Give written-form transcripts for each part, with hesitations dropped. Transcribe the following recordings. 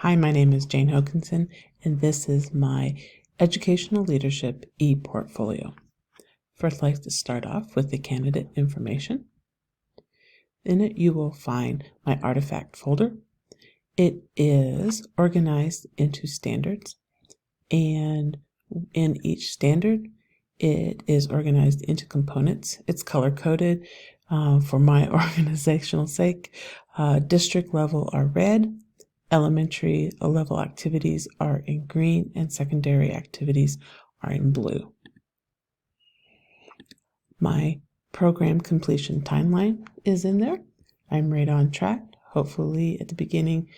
Hi, my name is Jane Hokinson, and this is my Educational Leadership e-portfolio. First, I'd like to start off with the candidate information. In it, you will find my artifact folder. It is organized into standards, and in each standard, it is organized into components. It's color-coded for my organizational sake. District level are red. Elementary level activities are in green and secondary activities are in blue. My program completion timeline is in there. I'm right on track. Hopefully at the beginning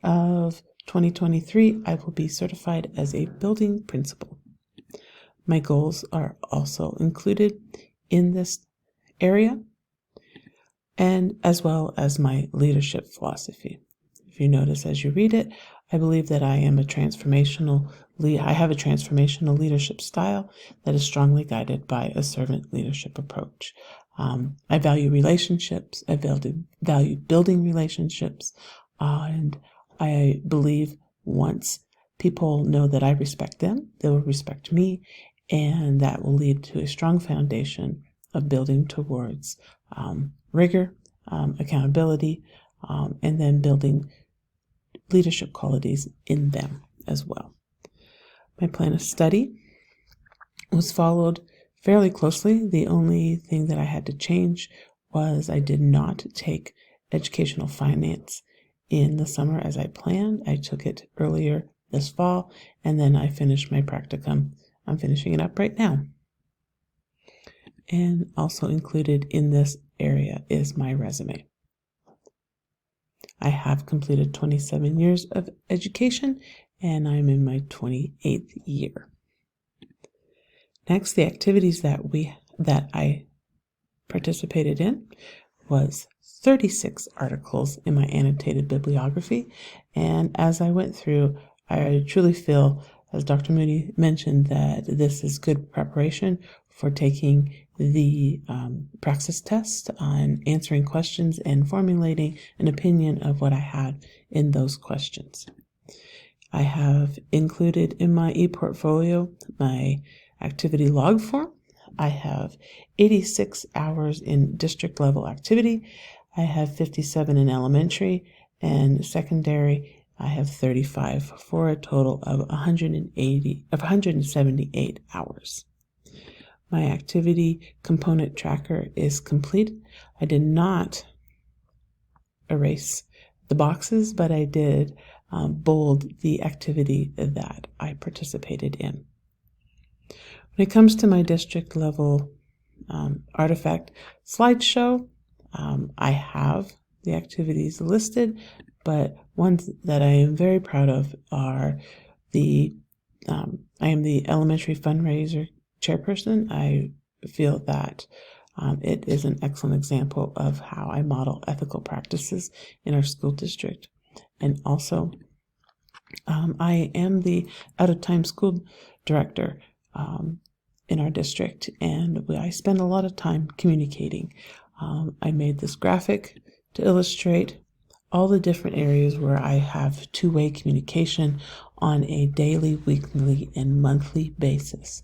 of 2023, I will be certified as a building principal. My goals are also included in this area, and as well as my leadership philosophy. If you notice as you read it, I believe that I have a transformational leadership style that is strongly guided by a servant leadership approach. I value relationships. I value building relationships. And I believe once people know that I respect them, they will respect me. And that will lead to a strong foundation of building towards rigor, accountability, and then building leadership qualities in them as well. My plan of study was followed fairly closely. The only thing that I had to change was I did not take educational finance in the summer as I planned. I took it earlier this fall, and then I finished my practicum. I'm finishing it up right now. And also included in this area is my resume. I have completed 27 years of education, and I'm in my 28th year. Next, the activities that I participated in was 36 articles in my annotated bibliography. And as I went through, I truly feel, as Dr. Moody mentioned, that this is good preparation for taking the praxis test on answering questions and formulating an opinion of what I had in those questions. I have included in my e-portfolio my activity log form. I have 86 hours in district level activity. I have 57 in elementary, and secondary I have 35 for a total of 178 hours. My activity component tracker is complete. I did not erase the boxes, but I did bold the activity that I participated in. When it comes to my district level artifact slideshow, I have the activities listed, but ones that I am very proud of are I am the elementary fundraiser chairperson. I feel that it is an excellent example of how I model ethical practices in our school district. And also, I am the out-of-time school director in our district, and I spend a lot of time communicating. I made this graphic to illustrate all the different areas where I have two-way communication on a daily, weekly, and monthly basis.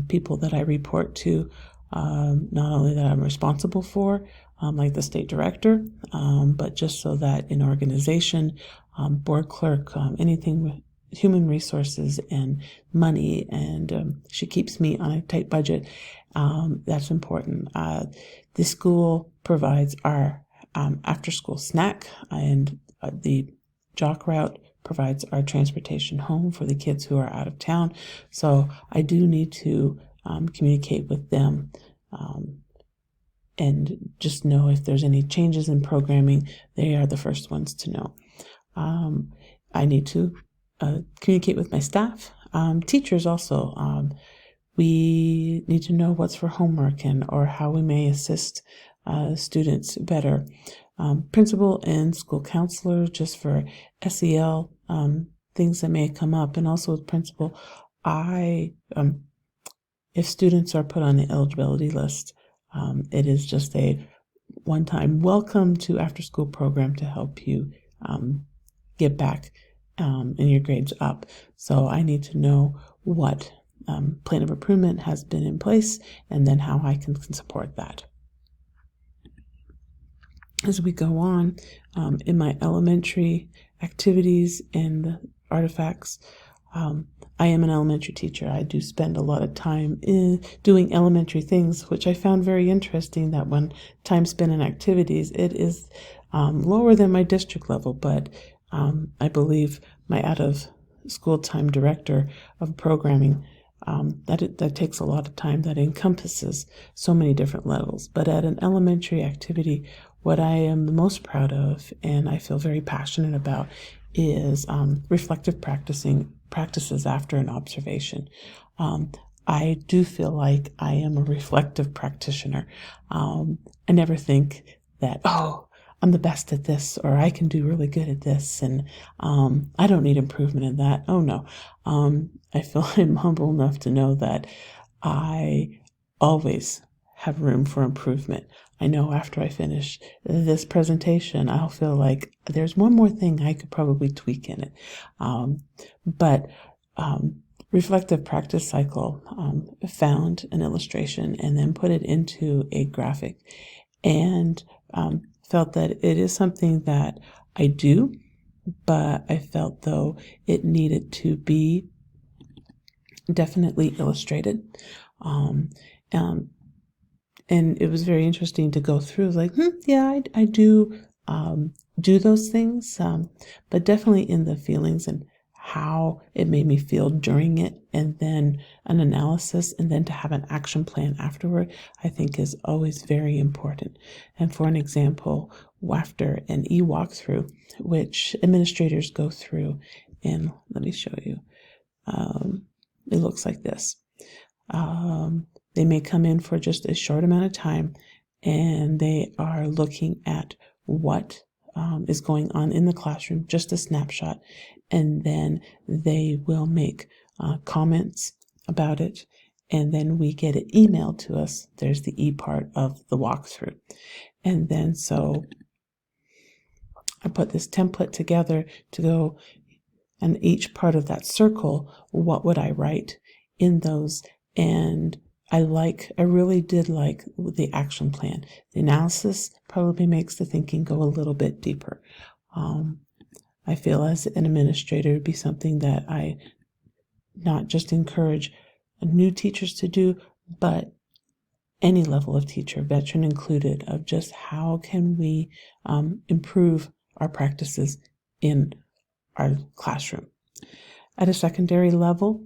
People that I report to, not only that I'm responsible for, like the state director, but just so that in organization, board clerk, anything with human resources and money, and she keeps me on a tight budget. That's important. The school provides our after-school snack, and the jock route provides our transportation home for the kids who are out of town. So I do need to communicate with them and just know if there's any changes in programming. They are the first ones to know. I need to communicate with my staff. Teachers also. We need to know what's for homework or how we may assist students better. Principal and school counselor, just for SEL things that may come up, and also with principal, if students are put on the eligibility list, it is just a one-time welcome to after-school program to help you get back and your grades up. So I need to know what plan of improvement has been in place, and then how I can support that. As we go on, in my elementary activities and artifacts, I am an elementary teacher. I do spend a lot of time in doing elementary things, which I found very interesting, that when time spent in activities, it is lower than my district level, but I believe my out of school time director of programming, that takes a lot of time, that encompasses so many different levels. But at an elementary activity, what I am the most proud of and I feel very passionate about is reflective practices after an observation. I do feel like I am a reflective practitioner. I never think that, oh, I'm the best at this, or I can do really good at this, and I don't need improvement in that. Oh no. I feel I'm humble enough to know that I always have room for improvement. I know after I finish this presentation, I'll feel like there's one more thing I could probably tweak in it. But reflective practice cycle found an illustration and then put it into a graphic, and felt that it is something that I do, but I felt though it needed to be definitely illustrated. And it was very interesting to go through, like, yeah, I do do those things, but definitely in the feelings and how it made me feel during it, and then an analysis, and then to have an action plan afterward, I think is always very important. And for an example, after an e-walkthrough, which administrators go through, and let me show you, it looks like this. They may come in for just a short amount of time, and they are looking at what is going on in the classroom, just a snapshot, and then they will make comments about it, and then we get it emailed to us. There's the E part of the walkthrough. And then so I put this template together to go, and each part of that circle, what would I write in those? And I really did like the action plan. The analysis probably makes the thinking go a little bit deeper. I feel as an administrator, it'd be something that I not just encourage new teachers to do, but any level of teacher, veteran included, of just how can we improve our practices in our classroom. At a secondary level,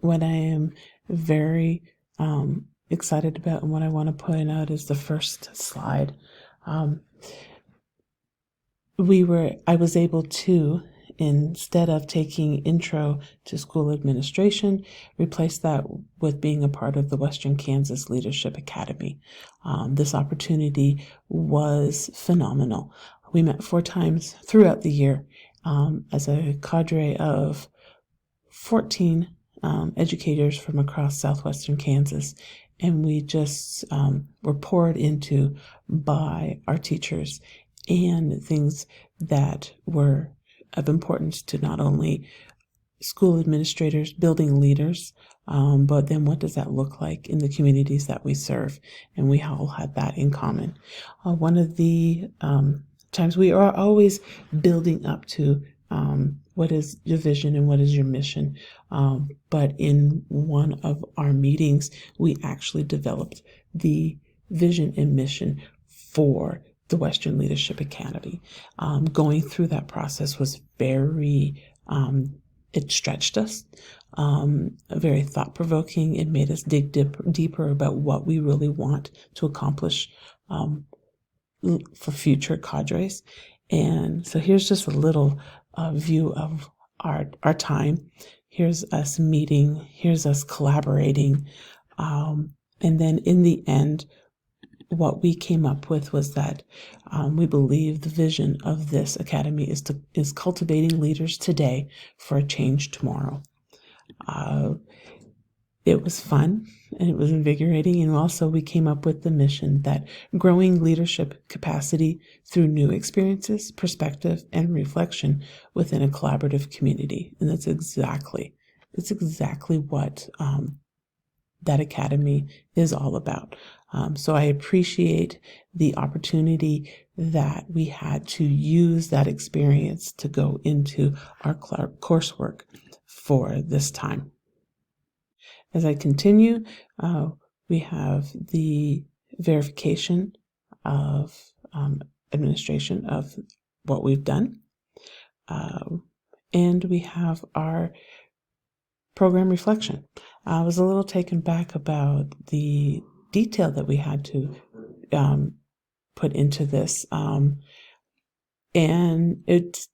what I am very excited about and what I want to point out is the first slide. I was able to, instead of taking intro to school administration, replace that with being a part of the Western Kansas Leadership Academy. This opportunity was phenomenal. We met 4 times throughout the year as a cadre of 14 educators from across southwestern Kansas, and we just were poured into by our teachers and things that were of importance to not only school administrators, building leaders, but then what does that look like in the communities that we serve? And we all had that in common. One of the times, we are always building up to what is your vision and what is your mission? But in one of our meetings, we actually developed the vision and mission for the Western Leadership Academy. Going through that process was very, it stretched us, very thought-provoking. It made us dig deeper about what we really want to accomplish for future cadres. And so here's just a little view of our time. Here's us meeting, here's us collaborating. And then in the end, what we came up with was that we believe the vision of this academy is cultivating leaders today for a change tomorrow. It was fun and it was invigorating. And also, we came up with the mission that growing leadership capacity through new experiences, perspective, and reflection within a collaborative community. And that's exactly what that academy is all about. So I appreciate the opportunity that we had to use that experience to go into our coursework for this time. As I continue, we have the verification of administration of what we've done. And we have our program reflection. I was a little taken back about the detail that we had to put into this. And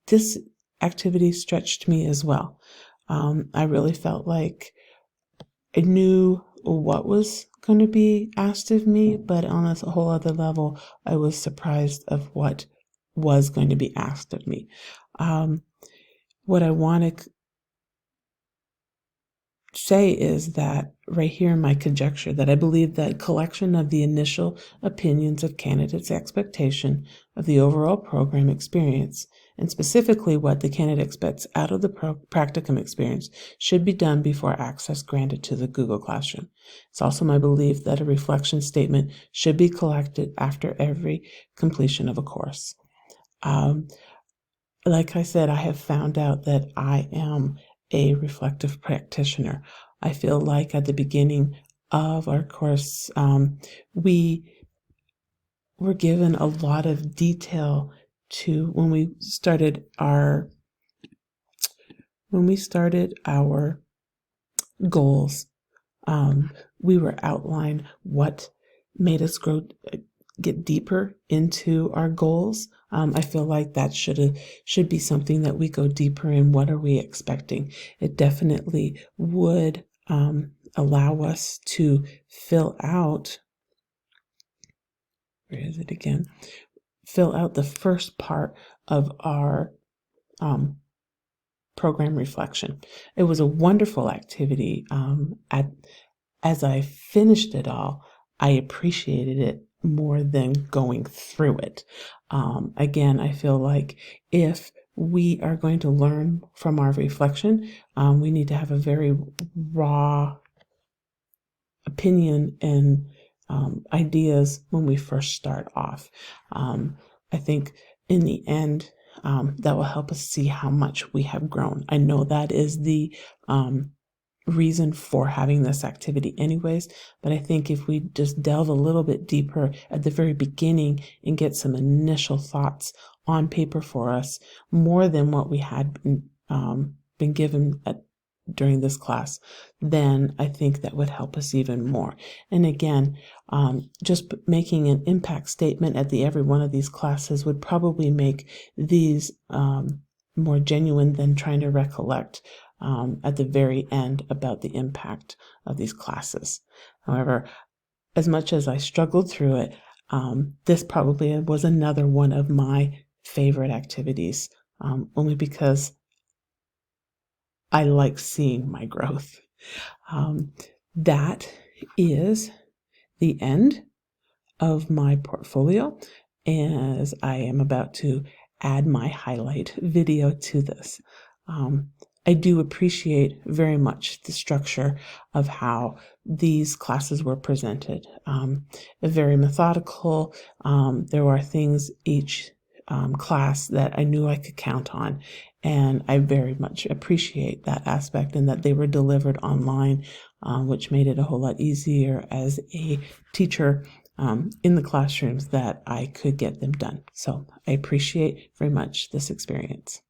this activity stretched me as well. I really felt like I knew what was going to be asked of me, but on a whole other level, I was surprised of what was going to be asked of me. What I want to say is that right here in my conjecture that I believe that collection of the initial opinions of candidates' expectation of the overall program experience, and specifically what the candidate expects out of the practicum experience, should be done before access granted to the Google Classroom. It's also my belief that a reflection statement should be collected after every completion of a course. Like I said, I have found out that I am a reflective practitioner. I feel like at the beginning of our course, we were given a lot of detail to when we started our goals. We were outlined what made us get deeper into our goals. I feel like that should be something that we go deeper in. What are we expecting? It definitely would allow us to fill out. Where is it again? Fill out the first part of our program reflection. It was a wonderful activity. As I finished it all, I appreciated it more than going through it. Again, I feel like if we are going to learn from our reflection, we need to have a very raw opinion and ideas when we first start off. I think in the end, that will help us see how much we have grown. I know that is the reason for having this activity anyways, but I think if we just delve a little bit deeper at the very beginning and get some initial thoughts on paper for us, more than what we had been given during this class, then I think that would help us even more. And again, just making an impact statement at every one of these classes would probably make these more genuine than trying to recollect at the very end about the impact of these classes. However, as much as I struggled through it, this probably was another one of my favorite activities, only because I like seeing my growth. That is the end of my portfolio, as I am about to add my highlight video to this. I do appreciate very much the structure of how these classes were presented. Very methodical. There were things each class that I knew I could count on. And I very much appreciate that aspect, and that they were delivered online, which made it a whole lot easier as a teacher in the classrooms that I could get them done. So I appreciate very much this experience.